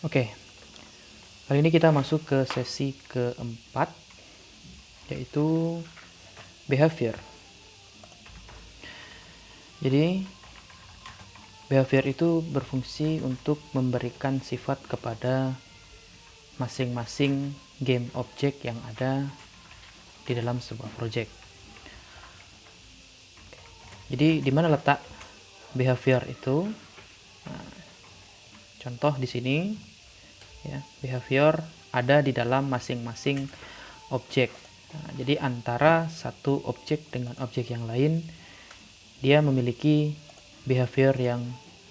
Oke, kali ini kita masuk ke sesi keempat, yaitu behavior. Jadi, behavior itu berfungsi untuk memberikan sifat kepada masing-masing game objek yang ada di dalam sebuah project. Jadi, di mana letak behavior itu? Nah, contoh di sini, ya, behavior ada di dalam masing-masing objek. Nah, jadi antara satu objek dengan objek yang lain, dia memiliki behavior yang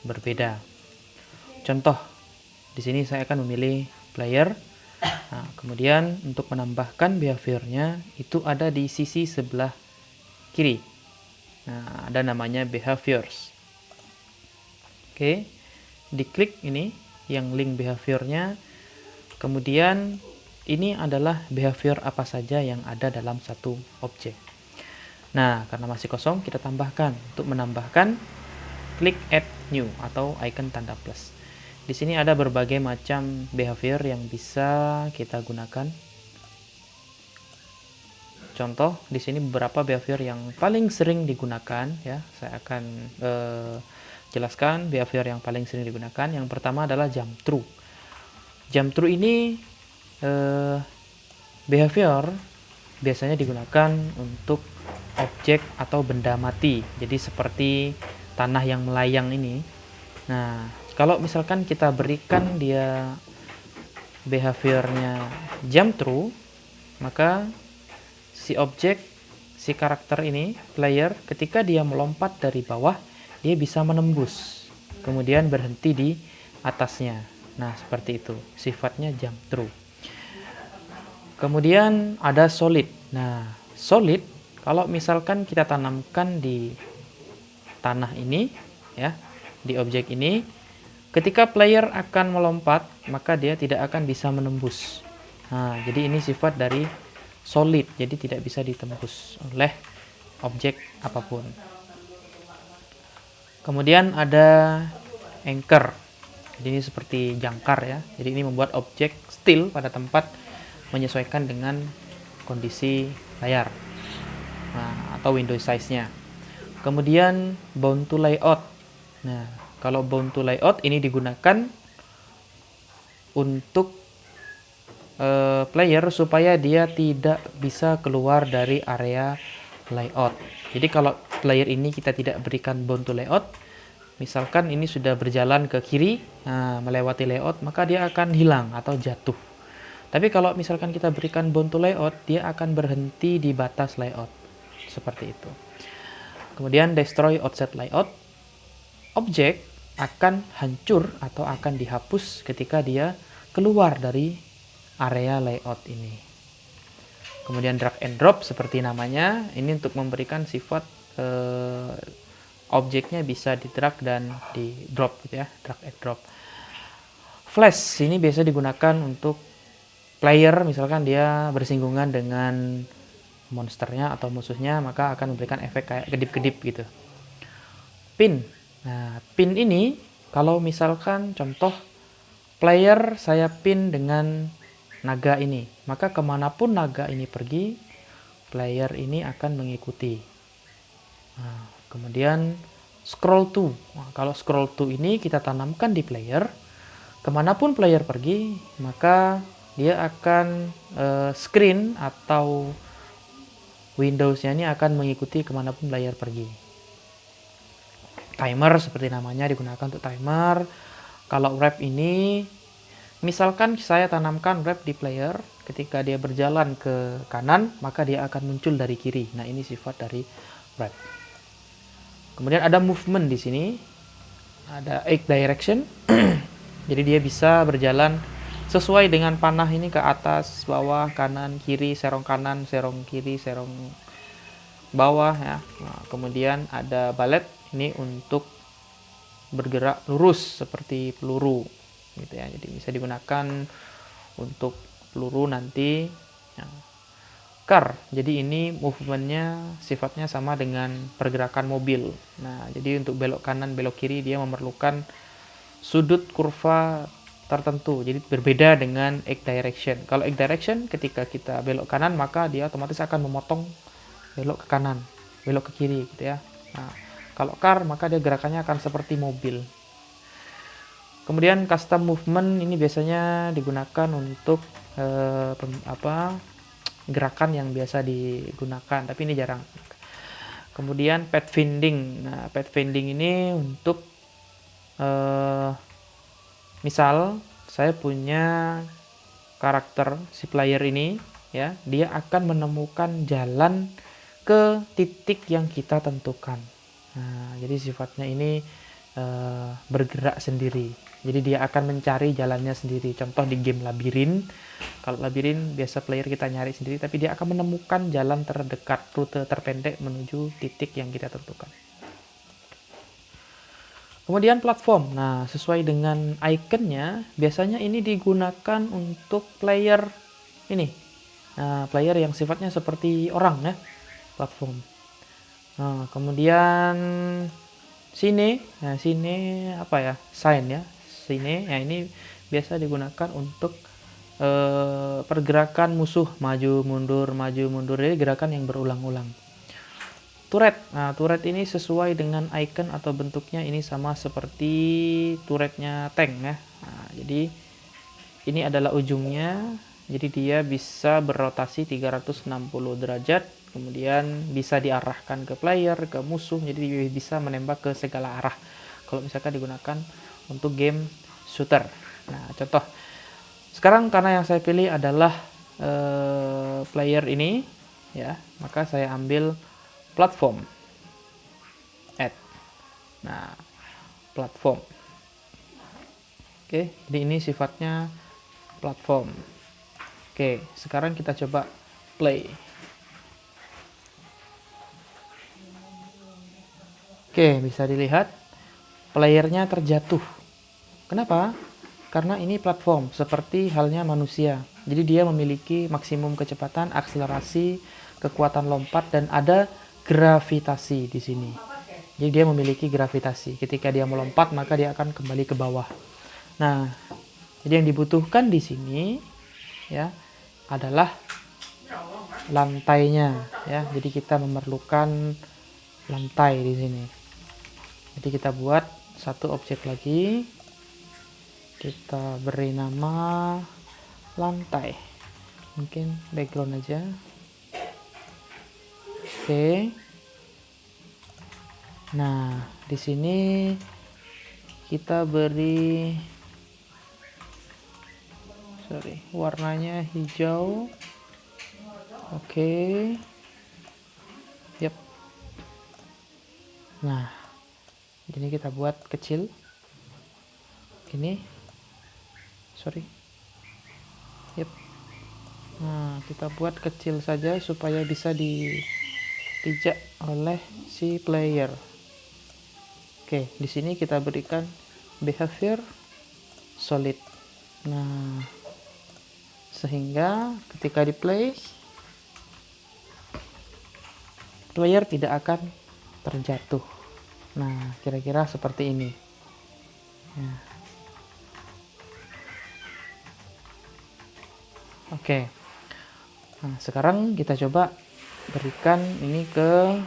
berbeda. Contoh, di sini saya akan memilih player. Nah, kemudian untuk menambahkan behaviornya itu ada di sisi sebelah kiri. Nah, ada namanya behaviors. Oke, diklik ini yang link behaviornya. Kemudian ini adalah behavior apa saja yang ada dalam satu objek. Nah, karena masih kosong, kita tambahkan. Untuk menambahkan, klik add new atau icon tanda plus. Di sini ada berbagai macam behavior yang bisa kita gunakan. Contoh, di sini beberapa behavior yang paling sering digunakan, ya. Saya akan jelaskan behavior yang paling sering digunakan. Yang pertama adalah jump through. Jump through ini behavior biasanya digunakan untuk objek atau benda mati. Jadi seperti tanah yang melayang ini. Nah, kalau misalkan kita berikan dia behaviornya jump through, maka si objek, si karakter ini, player, ketika dia melompat dari bawah, dia bisa menembus, kemudian berhenti di atasnya. Nah, seperti itu, sifatnya jump through. Kemudian ada solid. Nah, solid, kalau misalkan kita tanamkan di tanah ini, ya, di objek ini, ketika player akan melompat, maka dia tidak akan bisa menembus. Nah, jadi ini sifat dari solid, jadi tidak bisa ditembus oleh objek apapun. Kemudian ada anchor. Jadi ini seperti jangkar, ya. Jadi ini membuat objek still pada tempat menyesuaikan dengan kondisi layar, nah, atau window size-nya. Kemudian bound to layout. Nah, kalau bound to layout ini digunakan untuk player supaya dia tidak bisa keluar dari area layout. Jadi kalau player ini kita tidak berikan bound to layout, misalkan ini sudah berjalan ke kiri, nah, melewati layout, maka dia akan hilang atau jatuh. Tapi kalau misalkan kita berikan bound to layout, dia akan berhenti di batas layout. Seperti itu. Kemudian destroy offset layout. Objek akan hancur atau akan dihapus ketika dia keluar dari area layout ini. Kemudian drag and drop seperti namanya, ini untuk memberikan sifat objeknya bisa di drag dan di drop gitu, ya, drag and drop. Flash ini biasa digunakan untuk player, misalkan dia bersinggungan dengan monsternya atau musuhnya, maka akan memberikan efek kayak kedip-kedip gitu. Pin. Nah, pin ini kalau misalkan contoh player saya pin dengan naga ini, maka kemanapun naga ini pergi, player ini akan mengikuti. Nah, kemudian scroll to. Nah, kalau scroll to ini kita tanamkan di player, kemanapun player pergi, maka dia akan screen atau Windows-nya ini akan mengikuti kemanapun player pergi. Timer seperti namanya digunakan untuk timer. Kalau wrap ini, misalkan saya tanamkan wrap di player, ketika dia berjalan ke kanan, maka dia akan muncul dari kiri. Nah, ini sifat dari wrap. Kemudian ada movement di sini, ada egg direction. Jadi dia bisa berjalan sesuai dengan panah ini, ke atas, bawah, kanan, kiri, serong kanan, serong kiri, serong bawah, ya. Nah, kemudian ada ballet ini untuk bergerak lurus seperti peluru gitu, ya. Jadi bisa digunakan untuk peluru nanti, ya. Car, jadi ini movementnya sifatnya sama dengan pergerakan mobil. Nah, jadi untuk belok kanan belok kiri dia memerlukan sudut kurva tertentu. Jadi berbeda dengan egg direction. Kalau egg direction ketika kita belok kanan maka dia otomatis akan memotong belok ke kanan, belok ke kiri gitu ya. Nah, kalau car maka dia gerakannya akan seperti mobil. Kemudian custom movement ini biasanya digunakan untuk gerakan yang biasa digunakan, tapi ini jarang. Kemudian pathfinding. Nah, pathfinding ini untuk misal saya punya karakter si player ini ya, dia akan menemukan jalan ke titik yang kita tentukan. Nah, jadi sifatnya ini bergerak sendiri. Jadi dia akan mencari jalannya sendiri. Contoh di game labirin. Kalau labirin biasa player kita nyari sendiri, tapi dia akan menemukan jalan terdekat, rute terpendek menuju titik yang kita tentukan. Kemudian platform. Nah, sesuai dengan ikonnya, biasanya ini digunakan untuk player ini. Nah, player yang sifatnya seperti orang ya, platform. Nah, kemudian sini, nah sini apa ya? Sign ya. Sini, ya ini biasa digunakan untuk pergerakan musuh maju mundur. Jadi gerakan yang berulang-ulang. Turret. Nah, turret ini sesuai dengan icon atau bentuknya ini sama seperti turretnya tank ya. Nah, jadi ini adalah ujungnya. Jadi dia bisa berrotasi 360 derajat, kemudian bisa diarahkan ke player, ke musuh. Jadi bisa menembak ke segala arah. Kalau misalkan digunakan untuk game shooter. Nah, contoh. Sekarang karena yang saya pilih adalah player ini ya, maka saya ambil platform. Add. Nah, platform. Oke, jadi ini sifatnya platform. Oke, sekarang kita coba play. Oke, bisa dilihat playernya terjatuh. Kenapa? Karena ini platform, seperti halnya manusia. Jadi dia memiliki maksimum kecepatan, akselerasi, kekuatan lompat, dan ada gravitasi di sini. Jadi dia memiliki gravitasi. Ketika dia melompat, maka dia akan kembali ke bawah. Nah, jadi yang dibutuhkan di sini ya adalah lantainya ya. Jadi kita memerlukan lantai di sini. Jadi kita buat satu objek lagi. Kita beri nama lantai. Mungkin background aja. Oke. Nah, di sini kita beri warnanya hijau. Oke. Yap. Nah, ini kita buat kecil. Ini. Yap. Nah, kita buat kecil saja supaya bisa dipijak oleh si player. Oke, di sini kita berikan behavior solid. Nah, sehingga ketika di play, player tidak akan terjatuh. Nah, kira-kira seperti ini. Nah. Oke. Nah, sekarang kita coba berikan ini ke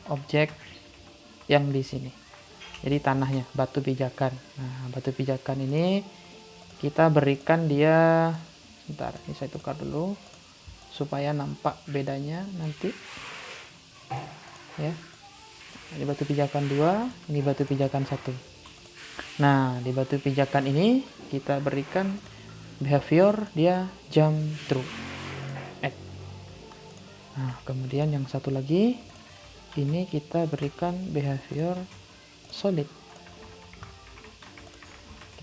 objek yang di sini. Jadi tanahnya, batu pijakan. Nah, batu pijakan ini kita berikan dia, sebentar, ini saya tukar dulu supaya nampak bedanya nanti. Ya. Ini batu pijakan 2, ini batu pijakan 1. Nah, di batu pijakan ini kita berikan behavior dia jump through. Nah, kemudian yang satu lagi ini kita berikan behavior solid.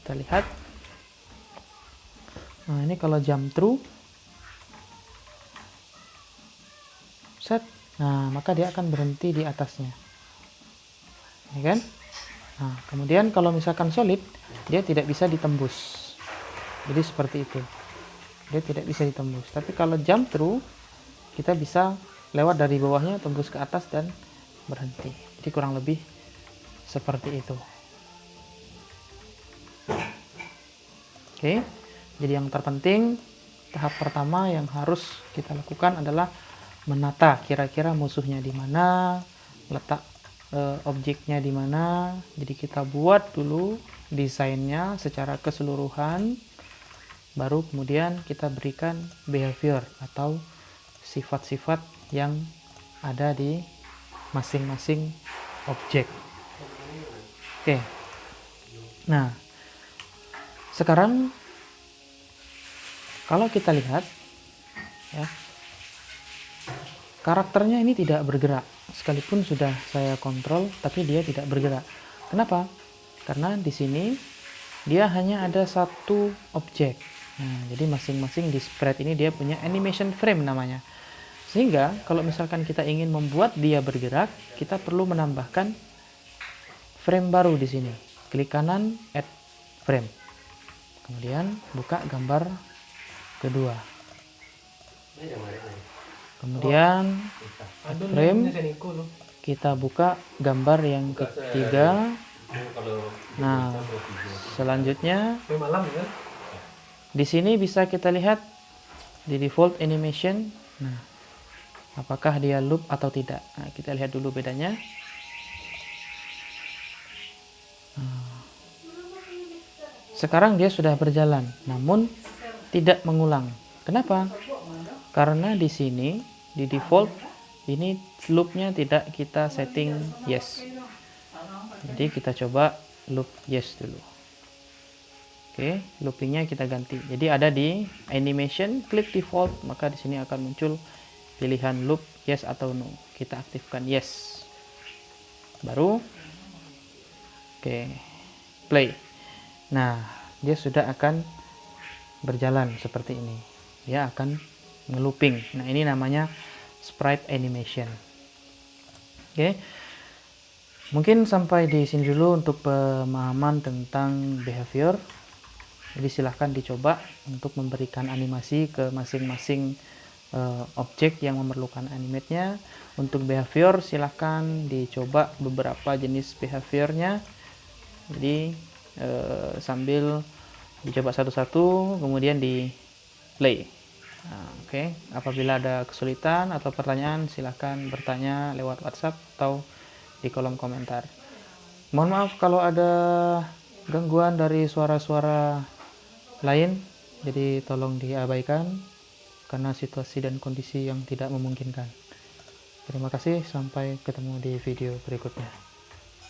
Kita lihat. Nah, ini kalau jump through set, nah maka dia akan berhenti di atasnya, ya kan? Nah, kemudian kalau misalkan solid, dia tidak bisa ditembus. Jadi seperti itu, dia tidak bisa ditembus. Tapi kalau jump through, kita bisa lewat dari bawahnya, tembus ke atas dan berhenti. Jadi kurang lebih seperti itu. Oke, jadi yang terpenting tahap pertama yang harus kita lakukan adalah menata kira-kira musuhnya di mana, letak objeknya di mana. Jadi kita buat dulu desainnya secara keseluruhan, baru kemudian kita berikan behavior atau sifat-sifat yang ada di masing-masing objek. Oke, nah sekarang kalau kita lihat ya, karakternya ini tidak bergerak, sekalipun sudah saya kontrol tapi dia tidak bergerak. Kenapa? Karena di sini dia hanya ada satu objek. Nah, jadi masing-masing di sprite ini dia punya animation frame namanya. Sehingga kalau misalkan kita ingin membuat dia bergerak, kita perlu menambahkan frame baru di sini. Klik kanan, add frame. Kemudian buka gambar kedua. Kemudian add frame. Kita buka gambar yang ketiga. Nah, selanjutnya di sini bisa kita lihat di default animation. Nah, apakah dia loop atau tidak? Nah, kita lihat dulu bedanya. Sekarang dia sudah berjalan, namun tidak mengulang. Kenapa? Karena di sini di default ini loopnya tidak kita setting yes. Jadi kita coba loop yes dulu. Oke, loopingnya kita ganti. Jadi ada di animation, klik default, maka di sini akan muncul pilihan loop yes atau no. Kita aktifkan yes. Baru oke, play. Nah, dia sudah akan berjalan seperti ini. Dia akan ngelooping. Nah, ini namanya sprite animation. Oke. Mungkin sampai di sini dulu untuk pemahaman tentang behavior. Jadi silahkan dicoba untuk memberikan animasi ke masing-masing objek yang memerlukan animate-nya. Untuk behavior silahkan dicoba beberapa jenis behaviornya. Jadi sambil dicoba satu-satu, kemudian di play. Nah, oke. Apabila ada kesulitan atau pertanyaan, silahkan bertanya lewat WhatsApp atau di kolom komentar. Mohon maaf kalau ada gangguan dari suara-suara lain, jadi tolong diabaikan karena situasi dan kondisi yang tidak memungkinkan. Terima kasih, sampai ketemu di video berikutnya.